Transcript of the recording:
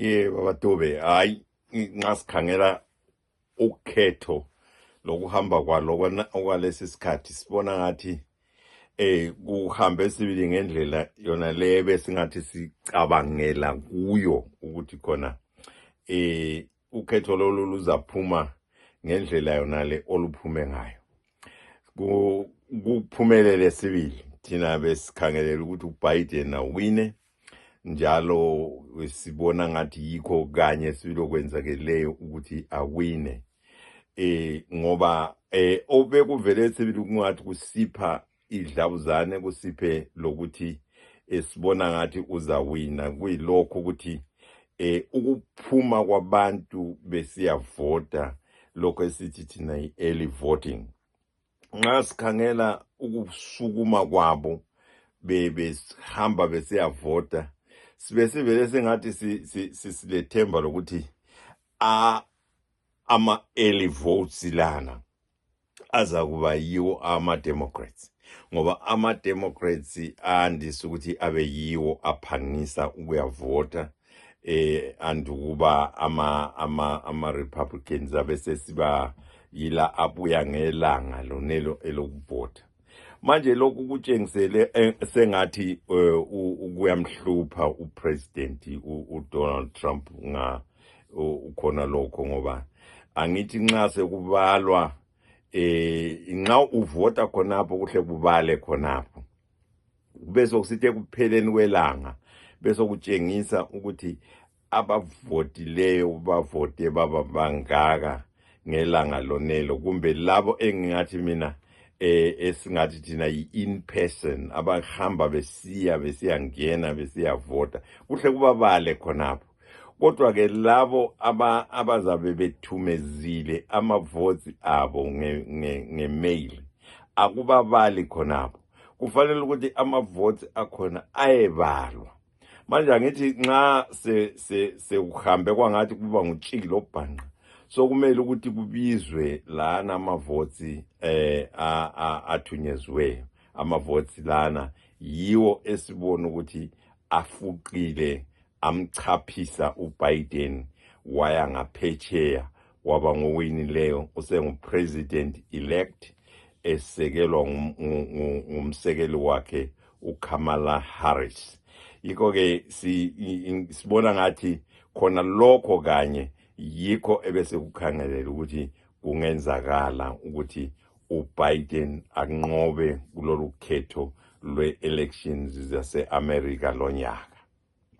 Baba Dube, hayi ngasikhangela ukhetho lokuhamba kwalesi sikhathi sibona ngathi kuhambe sibili ngendlela yona le besingathi sicabangela kuyo ukuthi khona ukhetho lolu luzaphuma ngendlela yona le oluphume ngayo. Kuphumelele sibili thina besikhangelela ukuthi uBiden awine, njalo sibona ngathi yikho kanye silokwenzakeleyo ukuthi awine. Ngoba obekuvele sibili kungathi kusipha idlabuzane, kusiphe lokuthi sibona ngathi uzawina, kuyilokho ukuthi ukuphuma kwabantu besiyavota, lokho esithi thina i-early voting. Nxa sikhangela ukusukuma kwabo behamba besiyavota, sibe sivele sengathi silethemba lokuthi ama-early votes lana azakuba yiwo ama-Democrats, ngoba ama-Democrats andise ukuthi abe yiwo aphangisa ukuyavota andukuba ama-Republicans abesesiba yila abuya ngelanga lonelo elokuvota. Manje lokhu kutshengisele sengathi ukuyamhlupha upresident uDonald Trump ukhona lokho, ngoba angithi nxa sekubalwa nxa uvota khonapho kuhle kubale khonapho, bese kusithi kupheleni kwelanga bese kutshengisa ukuthi abavotileyo bavote baba bangaka ngelanga lonelo, kumbe labo engingathi mina esingathi thina yi-in person abahamba besiyangena besiyavota, kuhle kubabale khonapho. Kodwa ke labo abazabe bethumezile ama-votes abo nge-mail akubabali khonapho, kufanele ukuthi ama-votes akhona ayebalwa. Manje angithi nxa sekuhambe kwangathi kuba ngutshikile obhanqa, so kumele ukuthi kubizwe lana ama-votes athunyeziweyo. Ama-votes lana yiwo esibona ukuthi afuqile, amchaphisa uBiden waya ngaphetsheya waba ngowinileyo, usengu-president elect esekelwa ngumsekeli wakhe uKamala Harris. Yikho ke sibona ngathi khona lokho kanye yikho ebese kukhangelela ukuthi kungenzakala ukuthi uBiden anqobe kulolu khetho lwe-elections zase-America lonyaka.